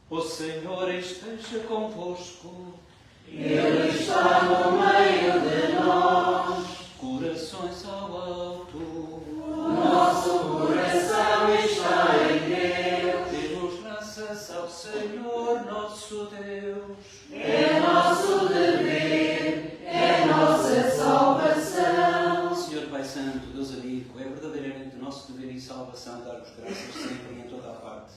O Senhor esteja convosco. Ele está no meio de nós. Corações ao alto. O nosso coração está em Deus. Demos graças ao Senhor nosso Deus. É nosso dever, é nossa salvação. Senhor Pai Santo, Deus amigo, é verdadeiramente nosso dever e salvação dar-vos graças sempre e em toda a parte,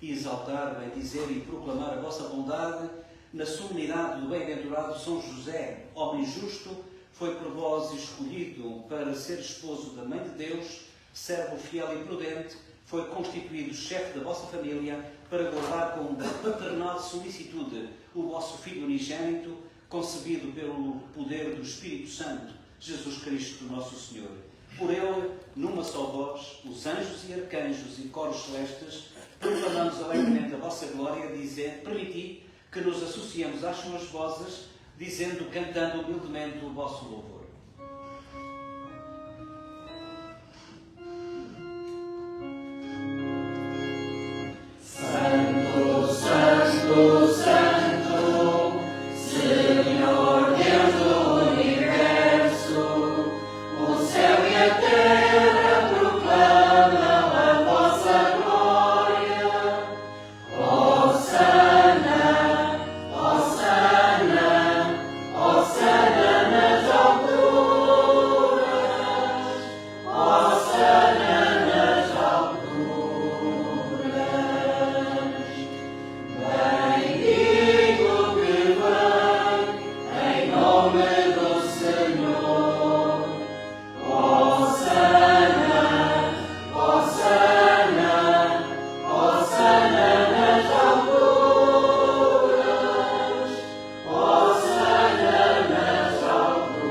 e exaltar, bendizer e proclamar a vossa bondade na solenidade do bem-aventurado São José, homem justo, foi por vós escolhido para ser esposo da Mãe de Deus, servo fiel e prudente, foi constituído chefe da vossa família para guardar com paternal solicitude o vosso Filho unigênito, concebido pelo poder do Espírito Santo, Jesus Cristo, nosso Senhor. Por ele, numa só voz, os anjos e arcanjos e coros celestes, proclamamos alegremente a vossa glória, permiti que nos associemos às suas vozes, dizendo, cantando humildemente o vosso louvor. Santo, Santo, Santo, Senhor Deus do universo, o céu e a terra proclamam a vossa glória. Hosana, Hosana, Hosana nas alturas, Hosana nas alturas. Bendito que vem em nome do Senhor. Hosana, Hosana, Hosana nas alturas, Hosana nas alturas.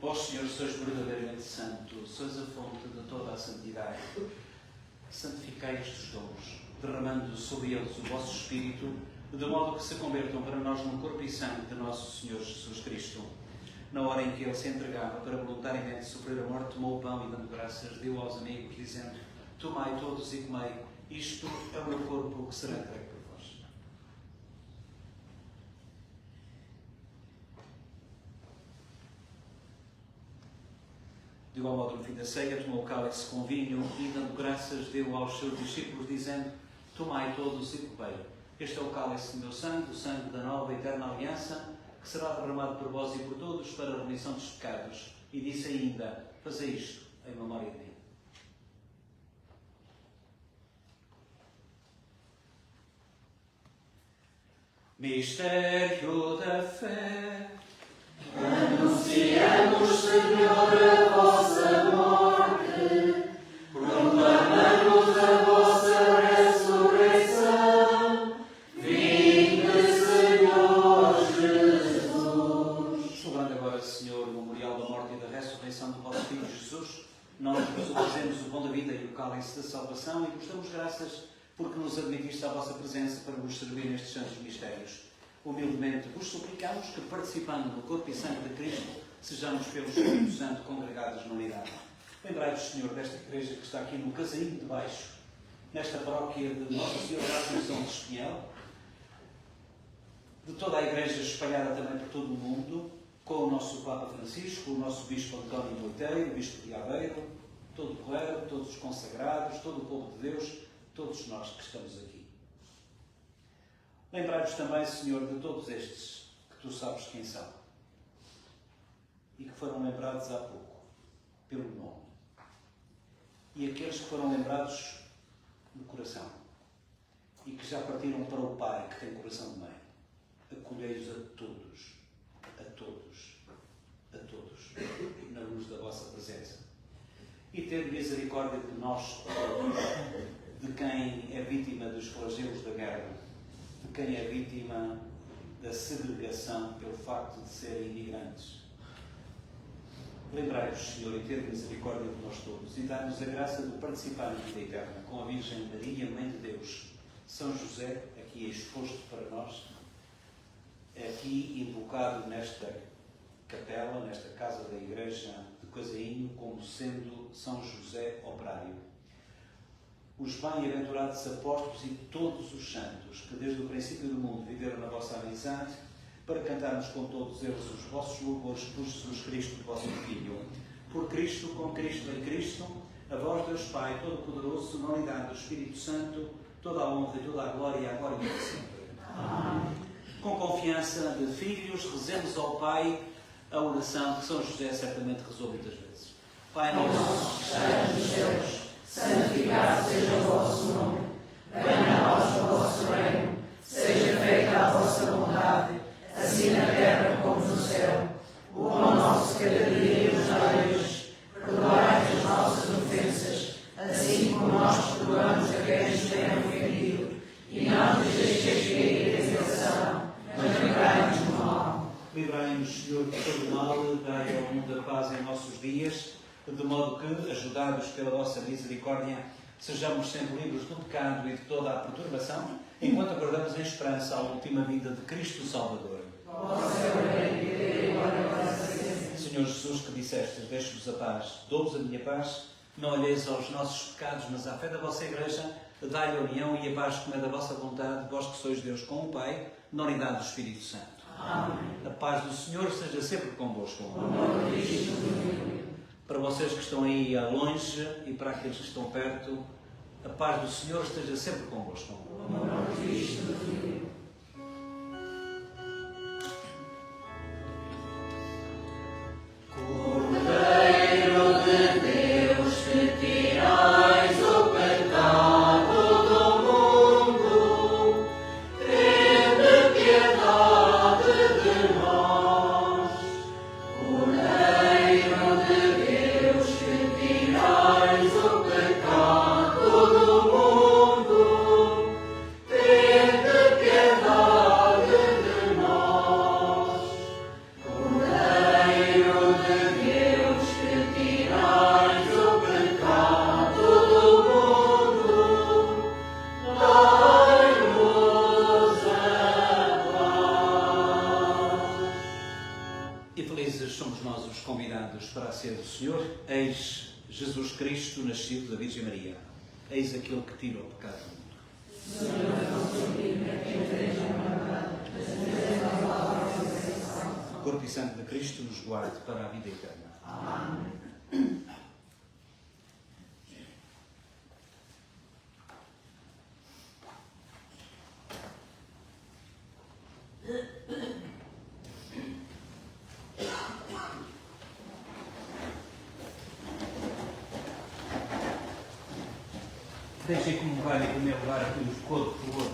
Ó Senhor, sois verdadeiramente santo, sois a fonte de toda a santidade. Santificai estes dons, derramando sobre eles o vosso Espírito, de modo que se convertam para nós no corpo e sangue de nosso Senhor Jesus Cristo. Na hora em que ele se entregava para voluntariamente sofrer a morte, tomou o pão e, dando graças, deu aos amigos, dizendo: tomai todos e comei, isto é o meu corpo que será entregue por vós. De igual modo, no fim da ceia, tomou o cálice com vinho e, dando graças, deu aos seus discípulos, dizendo: tomai todos e bebei. Este é o cálice do meu sangue, o sangue da nova e eterna aliança, que será derramado por vós e por todos para a remissão dos pecados. E disse ainda: fazei isto em memória de mim. Mistério da fé. Anunciamos, Senhor, a vossa morte, proclamamos a vossa ressurreição. Vinde, Senhor Jesus. Celebrando agora, Senhor, o memorial da morte e da ressurreição do vosso Filho Jesus, nós vos oferecemos o pão da vida e o cálice da salvação e vos damos graças porque nos admitiste à vossa presença para vos servir nestes santos mistérios. Humildemente vos suplicamos que, participando do corpo e sangue de Cristo, sejamos pelo Espírito Santo congregados na unidade. Lembrai-vos, Senhor, desta igreja que está aqui no casainho de baixo, nesta paróquia de Nossa Senhora da Assunção de Espinhel, de toda a igreja espalhada também por todo o mundo, com o nosso Papa Francisco, o nosso Bispo António Boiteiro, o Bispo de Aveiro, todo o clero, todos os consagrados, todo o povo de Deus, todos nós que estamos aqui. Lembrai-vos também, Senhor, de todos estes que tu sabes quem são e que foram lembrados há pouco, pelo nome. E aqueles que foram lembrados no coração e que já partiram para o Pai, que tem coração de mãe. Acolhei-os a todos, a todos, a todos, na luz da vossa presença. e ter misericórdia de nós todos, de quem é vítima dos flagelos da guerra, de quem é vítima da segregação pelo facto de serem imigrantes. Lembrai-vos, Senhor, e ter misericórdia de nós todos, e dai-nos a graça de participar na vida eterna com a Virgem Maria, Mãe de Deus, São José, aqui exposto para nós, aqui invocado nesta capela, nesta casa da Igreja de Coisainho, como sendo São José Operário. Os bem-aventurados apóstolos e todos os santos que desde o princípio do mundo viveram na vossa amizade, para cantarmos com todos eles os vossos louvores por Jesus Cristo, vosso Filho. Por Cristo, com Cristo, em Cristo, a vós, Deus Pai Todo-Poderoso, na unidade do Espírito Santo, toda a honra e toda a glória, agora e para sempre. Amém. Com confiança de filhos, rezemos ao Pai a oração que São José certamente rezou muitas vezes. Pai nosso, que estás nos céus, santificado seja o vosso nome. Venha a nós o vosso reino. Seja feita a vossa vontade, assim na terra como no céu. O pão nosso cada dia nos dai hoje. Perdoai as nossas ofensas, assim como nós perdoamos a quem nos tem ofendido. E não nos deixeis cair em tentação, mas livrai-nos do mal. Livrai-nos, Senhor, de todo o mal, dai ao mundo a paz em nossos dias, de modo que, ajudados pela vossa misericórdia, sejamos sempre livres do pecado e de toda a perturbação, enquanto aguardamos em esperança a última vinda de Cristo Salvador. Senhor Jesus, que dissestes, deixo-vos a paz, dou-vos a minha paz, não olheis aos nossos pecados, mas à fé da vossa Igreja, dai-lhe a união e a paz como é da vossa vontade, vós que sois Deus com o Pai, na unidade do Espírito Santo. Amém. A paz do Senhor seja sempre convosco. Para vocês que estão aí longe e para aqueles que estão perto, a paz do Senhor esteja sempre convosco. Cordeiro de Deus, que tirais o pecado do mundo, tende piedade de nós. Cordeiro de Deus, que tirais o pecado do mundo, tende piedade de nós. Cordeiro de Deus, que tirais o pecado do mundo, dai-nos a paz. E felizes somos nós os convidados para a ceia do Senhor. Eis Jesus Cristo, nascido da Virgem Maria. Eis aquele que tira o pecado do mundo. O corpo e sangue de Cristo nos guarde para a vida eterna. Amém. Deixem comungar em primeiro lugar aqui os codos, por favor.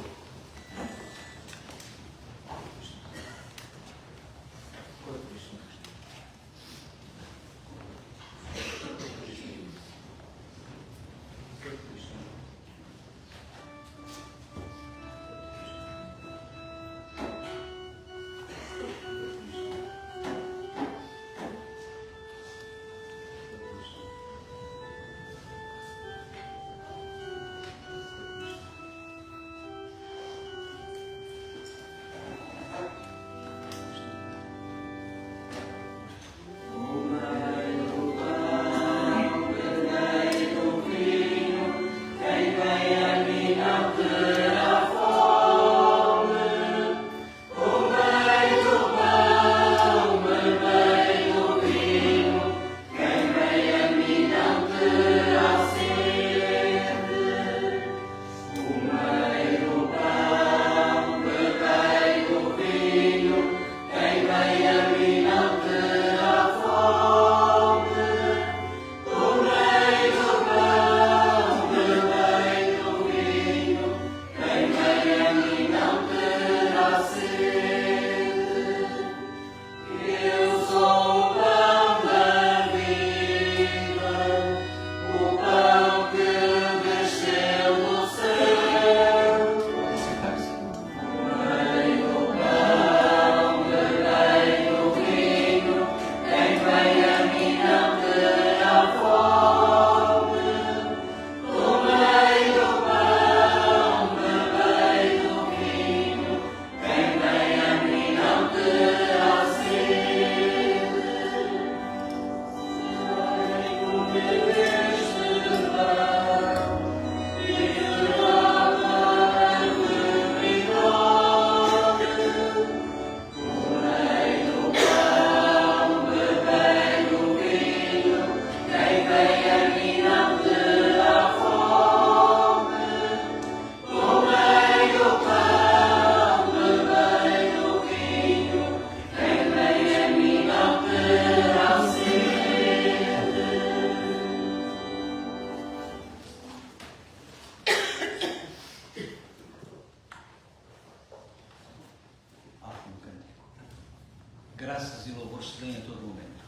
Graças e louvores se deem a todo momento.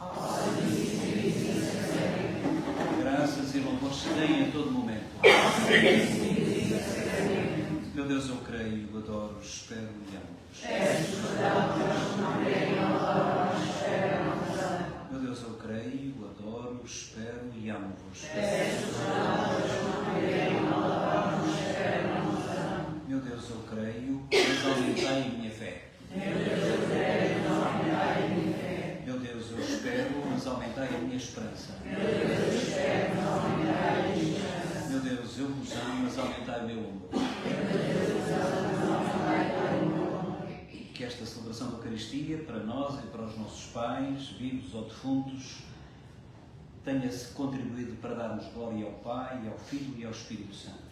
Graças e louvores se deem a todo momento. Meu Deus, eu creio, adoro, espero e amo-vos. Meu Deus, eu creio, adoro, espero e amo-vos. Meu Deus, eu creio, mas aumentai a minha fé. Meu Deus, eu espero, mas aumentai a minha esperança. Meu Deus, eu vos amo, mas aumentai o meu amor. Que esta celebração da Eucaristia, para nós e para os nossos pais, vivos ou defuntos, tenha-se contribuído para darmos glória ao Pai, ao Filho e ao Espírito Santo.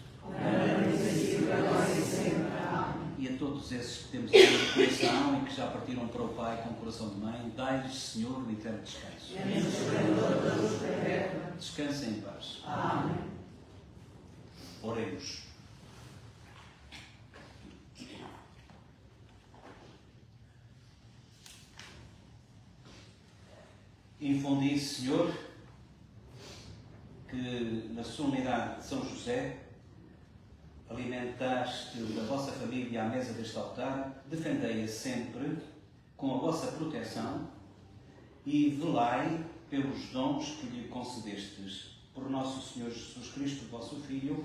E a todos esses que temos aqui no coração e que já partiram para o Pai com o coração de mãe, dai-lhes, Senhor, o eterno descanso. Descansem em paz. Oremos. Infundi, Senhor, que na solenidade de São José alimentaste da vossa família à mesa deste altar, defendei-a sempre com a vossa proteção e velai pelos dons que lhe concedestes. Por nosso Senhor Jesus Cristo, vosso Filho,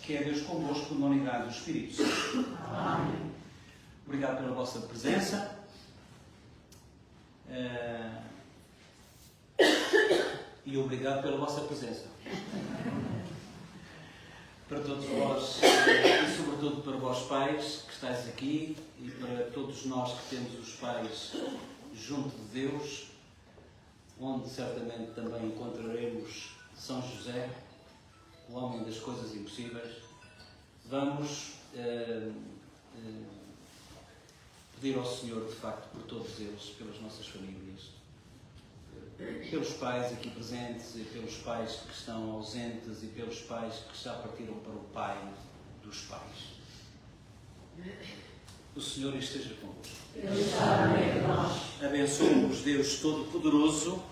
que é Deus convosco na unidade do Espírito Santo. Amém. Obrigado pela vossa presença. E obrigado pela vossa presença. Para todos vós, e sobretudo para vós pais que estáis aqui, e para todos nós que temos os pais junto de Deus, onde certamente também encontraremos São José, o homem das coisas impossíveis, vamos pedir ao Senhor, de facto, por todos eles, pelas nossas famílias, pelos pais aqui presentes e pelos pais que estão ausentes e pelos pais que já partiram para o Pai dos pais. O Senhor esteja convosco. Ele está no meio de nós. Abençoe-vos Deus Todo-Poderoso,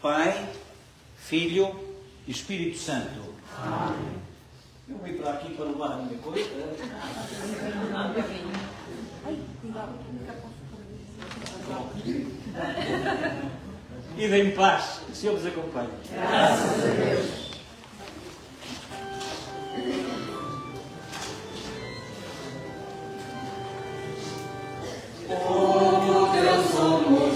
Pai, Filho e Espírito Santo. Amém. Eu vim para aqui para levar a minha coisa. E dê-me paz, que o Senhor vos acompanhe. Graças a Deus. Como Deus amou